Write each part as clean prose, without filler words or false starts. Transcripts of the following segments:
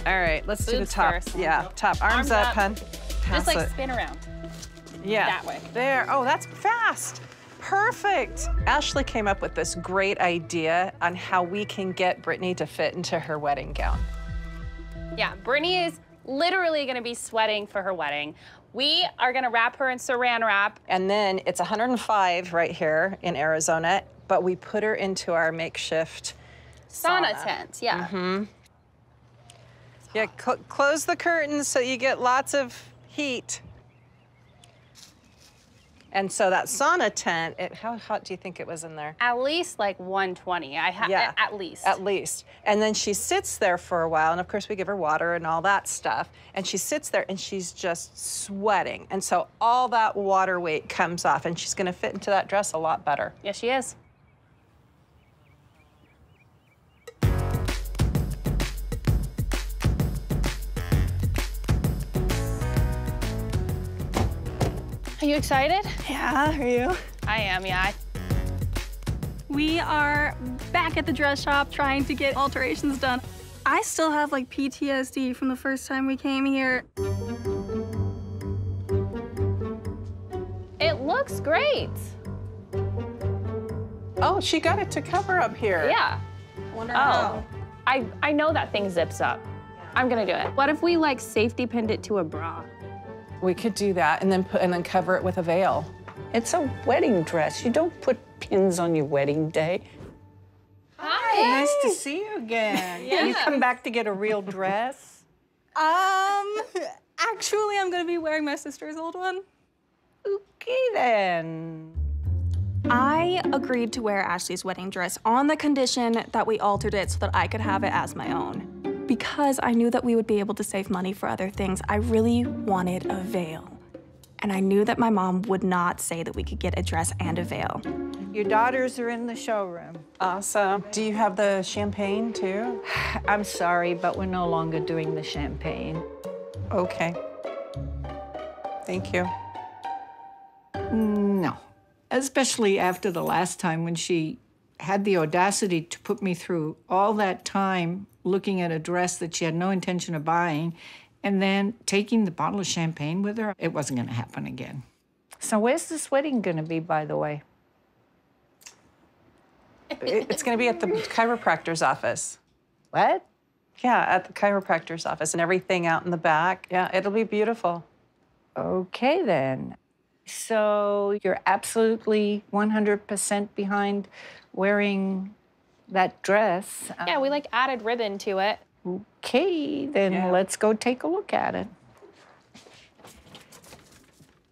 All right, let's do the Boobs top. first. Yeah, top. Arms up, hun. Just like it. spin around. Yeah. That way. There. Oh, that's fast. Perfect. Ashley came up with this great idea on how we can get Britni to fit into her wedding gown. Yeah, Britni is literally gonna be sweating for her wedding. We are gonna wrap her in saran wrap. And then it's 105 right here in Arizona, but we put her into our makeshift Sauna tent, yeah. Mm-hmm. Yeah, close the curtains so you get lots of heat. And so that sauna tent, how hot do you think it was in there? At least like 120, Yeah, at least. At least. And then she sits there for a while, and of course we give her water and all that stuff, and she sits there and she's just sweating. And so all that water weight comes off, and she's gonna fit into that dress a lot better. Yes, she is. Are you excited? Yeah, are you? I am, yeah. We are back at the dress shop trying to get alterations done. I still have like PTSD from the first time we came here. It looks great. Oh, she got it to cover up here. Yeah. Wonder how. I know that thing zips up. I'm gonna do it. What if we like safety pinned it to a bra? We could do that and then cover it with a veil. It's a wedding dress. You don't put pins on your wedding day. Hi. Nice to see you again. Yeah. You come back to get a real dress? Actually, I'm gonna be wearing my sister's old one. Okay, then. I agreed to wear Ashley's wedding dress on the condition that we altered it so that I could have it as my own. Because I knew that we would be able to save money for other things, I really wanted a veil. And I knew that my mom would not say that we could get a dress and a veil. Your daughters are in the showroom. Awesome. Do you have the champagne too? I'm sorry, but we're no longer doing the champagne. Okay. Thank you. No. Especially after the last time when she had the audacity to put me through all that time looking at a dress that she had no intention of buying and then taking the bottle of champagne with her. It wasn't going to happen again. So where's this wedding going to be, by the way? It's going to be at the chiropractor's office. What? Yeah, at the chiropractor's office and everything out in the back. Yeah, it'll be beautiful. Okay, then. So you're absolutely 100% behind wearing that dress. Yeah, we like added ribbon to it. Okay, then let's go take a look at it.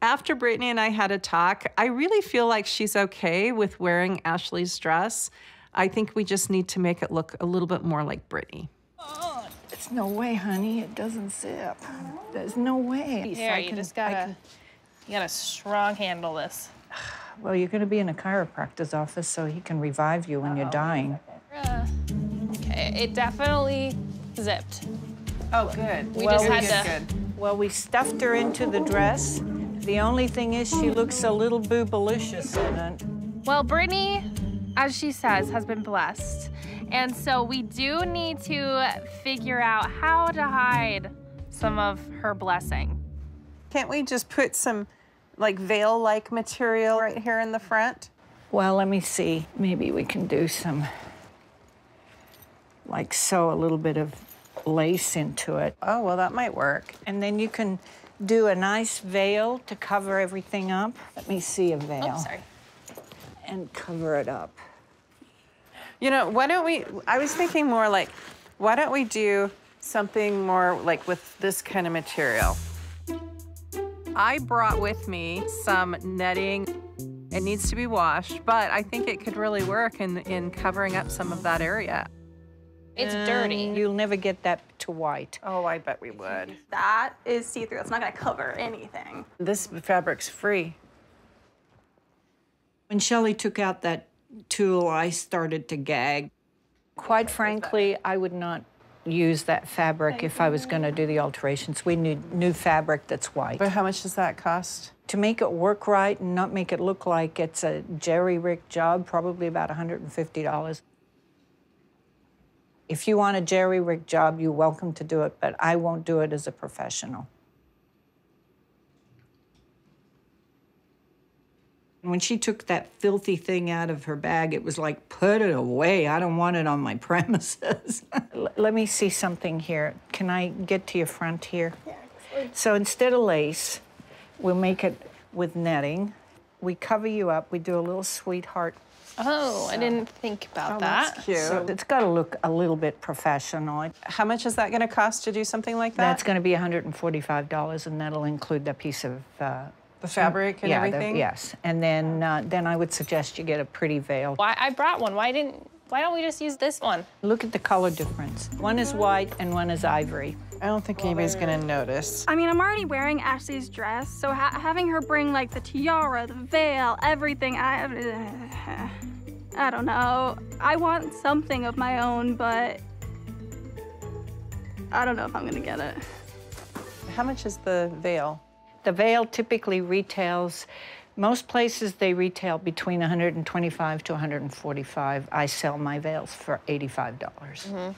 After Britni and I had a talk, I really feel like she's okay with wearing Ashley's dress. I think we just need to make it look a little bit more like Britni. Oh, there's no way, honey. It doesn't zip. There's no way. Here, you just gotta, you gotta strong handle this. Well, you're gonna be in a chiropractor's office so he can revive you when you're dying. Okay, it definitely zipped. Oh, good. We just had to. Well, we stuffed her into the dress. The only thing is she looks a little boobalicious in it. Well, Britni, as she says, has been blessed. And so we do need to figure out how to hide some of her blessing. Can't we just put some like veil-like material right here in the front? Well, let me see. Maybe we can do some, like sew a little bit of lace into it. Oh, well, that might work. And then you can do a nice veil to cover everything up. Let me see a veil. Oh, sorry. And cover it up. You know, why don't we, I was thinking more like, why don't we do something more like with this kind of material? I brought with me some netting. It needs to be washed, but I think it could really work in covering up some of that area. It's dirty. You'll never get that to white. Oh, I bet we would. That is see-through. That's not gonna cover anything. This fabric's free. When Shelley took out that tool, I started to gag. Quite frankly, I would not use that fabric if I was going to do the alterations. We need new fabric that's white. But how much does that cost? To make it work right and not make it look like it's a jerry-rigged job, probably about $150. If you want a jerry-rig job, you're welcome to do it, but I won't do it as a professional. When she took that filthy thing out of her bag, it was like, put it away. I don't want it on my premises. Let me see something here. Can I get to your front here? Yeah. So instead of lace, we'll make it with netting. We cover you up. We do a little sweetheart. Oh, I didn't think about that. That's cute. So it's got to look a little bit professional. How much is that going to cost to do something like that? That's going to be $145, and that'll include the piece of... the fabric and everything? Yes. And then I would suggest you get a pretty veil. Why I brought one. Why don't we just use this one? Look at the color difference. One is white and one is ivory. I don't think anybody's going to notice. I mean, I'm already wearing Ashley's dress, so having her bring, like, the tiara, the veil, everything, I don't know. I want something of my own, but I don't know if I'm going to get it. How much is the veil? The veil typically retails, most places they retail between $125 to $145. I sell my veils for $85. Mm-hmm.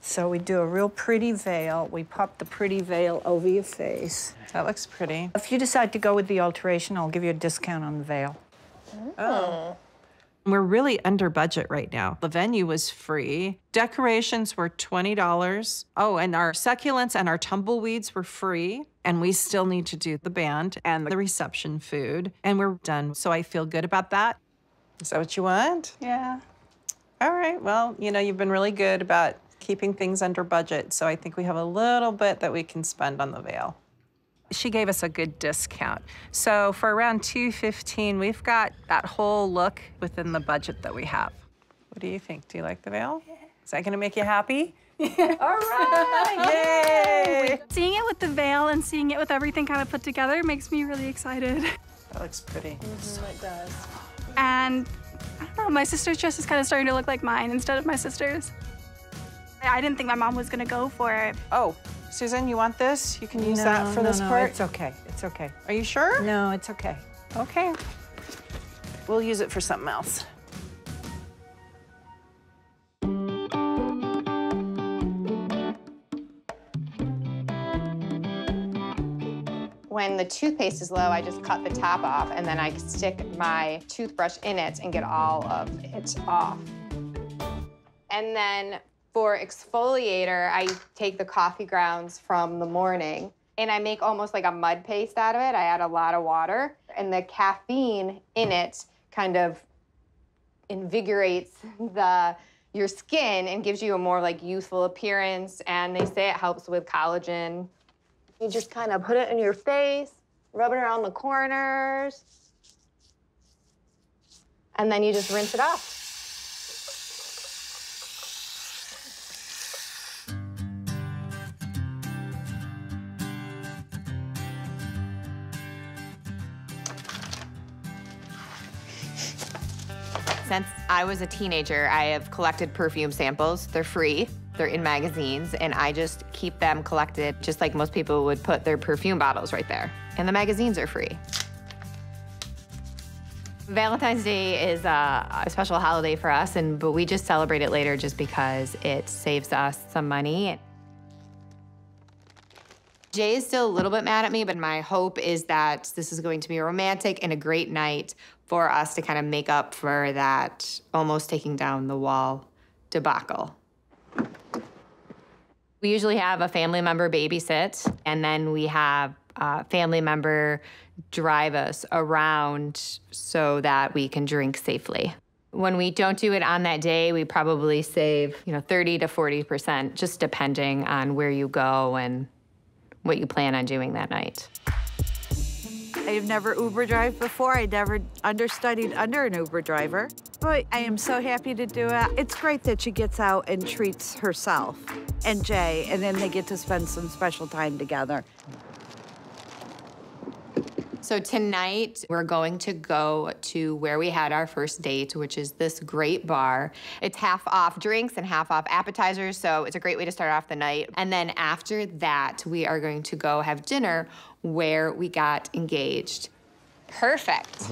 So we do a real pretty veil. We pop the pretty veil over your face. That looks pretty. If you decide to go with the alteration, I'll give you a discount on the veil. Oh. We're really under budget right now. The venue was free. Decorations were $20. Oh, and our succulents and our tumbleweeds were free. And we still need to do the band and the reception food. And we're done. So I feel good about that. Is that what you want? Yeah. All right. Well, you know, you've been really good about keeping things under budget. So I think we have a little bit that we can spend on the veil. She gave us a good discount. So for around $215, we've got that whole look within the budget that we have. What do you think? Do you like the veil? Yeah. Is that gonna make you happy? Yeah. All right, yay! Seeing it with the veil and seeing it with everything kind of put together makes me really excited. That looks pretty. Mm-hmm, it does. And I don't know, my sister's dress is kind of starting to look like mine instead of my sister's. I didn't think my mom was gonna go for it. Oh. Susan, you want this? You can use that for this part? It's okay. It's okay. Are you sure? No, it's okay. Okay. We'll use it for something else. When the toothpaste is low, I just cut the top off, and then I stick my toothbrush in it and get all of it off. And then for exfoliator, I take the coffee grounds from the morning and I make almost like a mud paste out of it. I add a lot of water, and the caffeine in it kind of invigorates your skin and gives you a more like youthful appearance. And they say it helps with collagen. You just kind of put it in your face, rub it around the corners, and then you just rinse it off. Since I was a teenager, I have collected perfume samples. They're free, they're in magazines, and I just keep them collected just like most people would put their perfume bottles right there. And the magazines are free. Valentine's Day is a special holiday for us, but we just celebrate it later just because it saves us some money. Jay is still a little bit mad at me, but my hope is that this is going to be a romantic and a great night for us to kind of make up for that almost taking down the wall debacle. We usually have a family member babysit, and then we have a family member drive us around so that we can drink safely. When we don't do it on that day, we probably save, 30 to 40%, just depending on where you go and what you plan on doing that night. I've never Uber drive before. I never understudied under an Uber driver. But I am so happy to do it. It's great that she gets out and treats herself and Jay, and then they get to spend some special time together. So tonight, we're going to go to where we had our first date, which is this great bar. It's half off drinks and half off appetizers, so it's a great way to start off the night. And then after that, we are going to go have dinner where we got engaged. Perfect.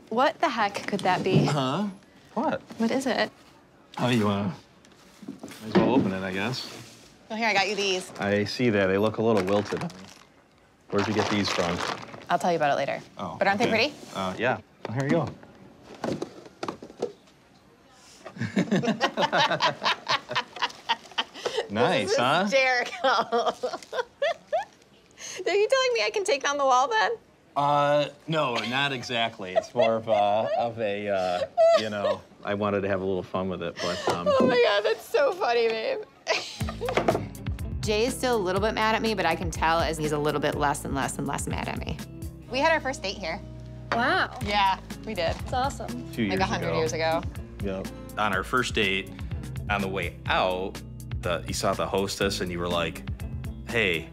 What the heck could that be? Huh? What? What is it? Oh, you wanna? Might as well open it, I guess. Well, here, I got you these. I see that. They look a little wilted. Where'd you get these from? I'll tell you about it later. Oh, but aren't they okay. pretty? Yeah. Well, here you go. Nice, huh? Hysterical. Are you telling me I can take down the wall then? No, not exactly. It's more of a you know, I wanted to have a little fun with it, but Oh my God, that's so funny, babe. Jay is still a little bit mad at me, but I can tell as he's a little bit less and less and less mad at me. We had our first date here. Wow. Yeah, we did. That's awesome. 2 years Like 100 years ago. Yep. On our first date, on the way out, you saw the hostess and you were like, hey,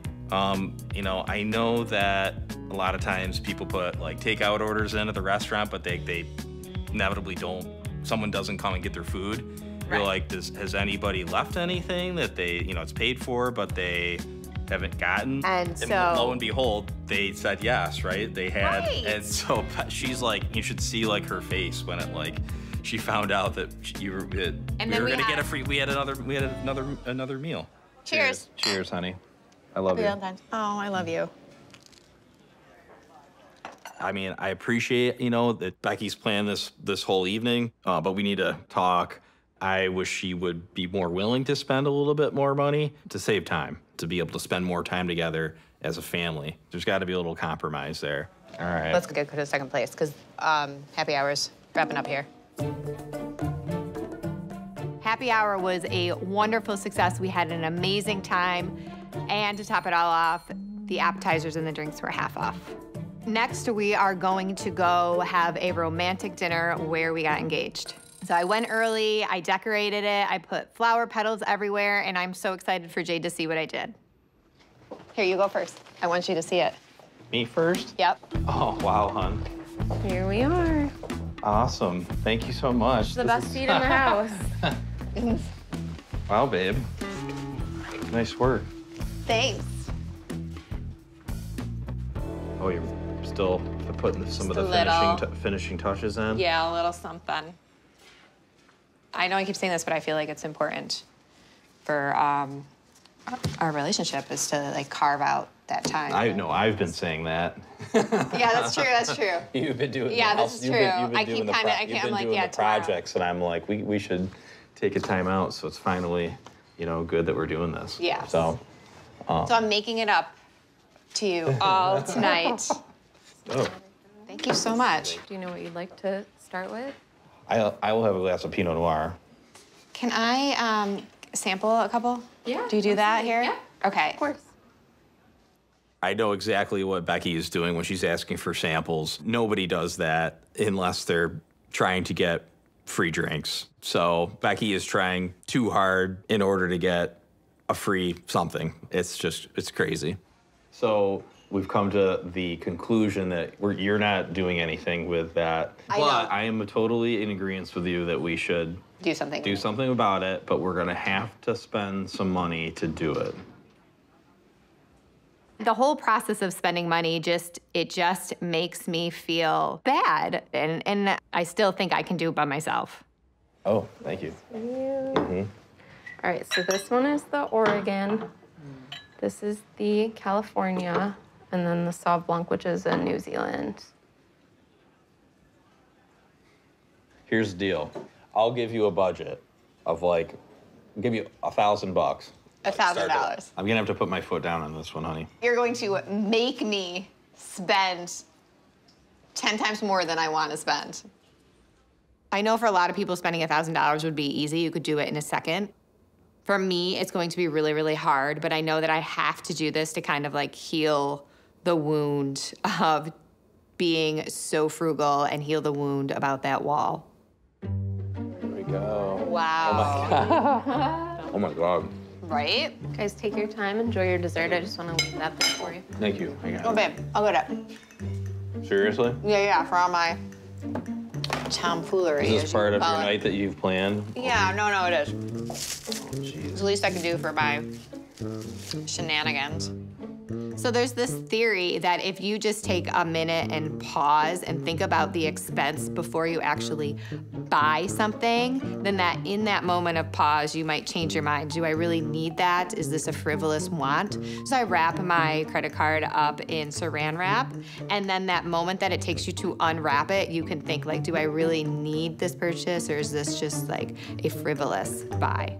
you know, I know that a lot of times people put like takeout orders in at the restaurant, but they inevitably don't, someone doesn't come and get their food. Right. You're like, has anybody left anything that they, you know, it's paid for, but they haven't gotten? And so, lo and behold, they said yes, right? They had, right. And so she's like, you should see like her face when it like, she found out that we were gonna get a free. We had another meal. Cheers. Cheers, honey. I love you. Oh, I love you. I mean, I appreciate, you know, that Becky's planned this whole evening, but we need to talk. I wish she would be more willing to spend a little bit more money to save time, to be able to spend more time together as a family. There's got to be a little compromise there. All right. Let's go to second place, because happy hour's wrapping up here. Happy hour was a wonderful success. We had an amazing time. And to top it all off, the appetizers and the drinks were half off. Next, we are going to go have a romantic dinner where we got engaged. So I went early, I decorated it, I put flower petals everywhere, and I'm so excited for Jade to see what I did. Here, you go first. I want you to see it. Me first? Yep. Oh, wow, hon. Here we are. Awesome. Thank you so much. It's the best seat in the house. Wow, babe. Nice work. Thanks. Oh, you're still putting some of the finishing touches in? Yeah, a little something. I know I keep saying this, but I feel like it's important for our relationship is to like carve out that time. I know, I've been saying that. Yeah, that's true, that's true. You've been doing Yeah, this is true. I keep kind of, I'm like, yeah, projects, and I'm like, we should take a time out, so it's finally, you know, good that we're doing this. Yeah. So I'm making it up to you all tonight. Oh. Thank you so much. Do you know what you'd like to start with? I will have a glass of Pinot Noir. Can I sample a couple? Yeah. Do you do that here? Yeah. Okay. Of course. I know exactly what Becky is doing when she's asking for samples. Nobody does that unless they're trying to get free drinks. So Becky is trying too hard in order to get a free something. It's crazy. So we've come to the conclusion that you're not doing anything with that. But I am totally in agreement with you that we should do something about it, but we're gonna have to spend some money to do it. The whole process of spending money just makes me feel bad, and I still think I can do it by myself. Oh, thank you. All right, so this one is the Oregon. This is the California, and then the Sauv Blanc, which is in New Zealand. Here's the deal. I'll give you a budget of like, give you $1,000. $1,000. I'm gonna have to put my foot down on this one, honey. You're going to make me spend 10 times more than I want to spend. I know for a lot of people, spending $1,000 would be easy. You could do it in a second. For me, it's going to be really, really hard, but I know that I have to do this to kind of like heal the wound of being so frugal and heal the wound about that wall. There we go. Wow. Oh my God. Oh my God. Right? Guys, take your time, enjoy your dessert. I just want to leave that there for you. Thank you. I got it. Oh, babe, I'll get it. Seriously? Yeah, for all my tomfoolery. Is this part of your night that you've planned? Yeah, no, it is. Oh, It's the least I can do for my shenanigans. So there's this theory that if you just take a minute and pause and think about the expense before you actually buy something, then that in that moment of pause, you might change your mind. Do I really need that? Is this a frivolous want? So I wrap my credit card up in saran wrap, and then that moment that it takes you to unwrap it, you can think like, do I really need this purchase, or is this just like a frivolous buy?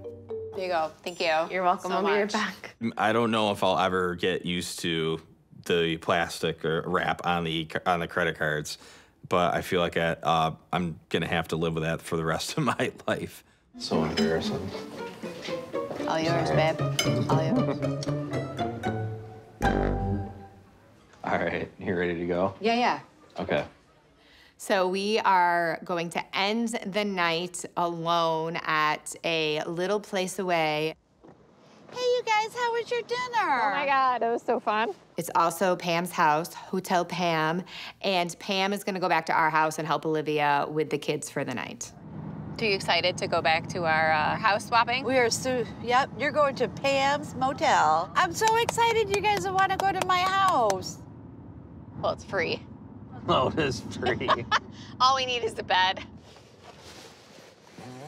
There you go. Thank you. You're welcome. I'll be right back. I don't know if I'll ever get used to the plastic or wrap on the credit cards, but I feel like I'm gonna have to live with that for the rest of my life. So embarrassing. All yours, babe. All yours. All right, you ready to go? Yeah. Okay. So we are going to end the night alone at a little place away. Hey, you guys, how was your dinner? Oh my God, it was so fun. It's also Pam's house, Hotel Pam, and Pam is gonna go back to our house and help Olivia with the kids for the night. Are you excited to go back to our house swapping? We are yep, you're going to Pam's motel. I'm so excited you guys want to go to my house. Well, it's free. Oh, it is free. All we need is the bed.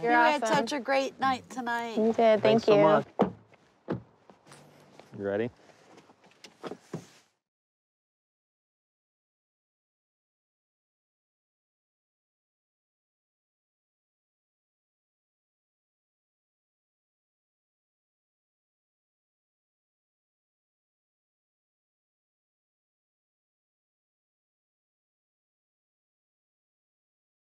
You had such a great night tonight. You did, thank Thanks you. so much. You ready?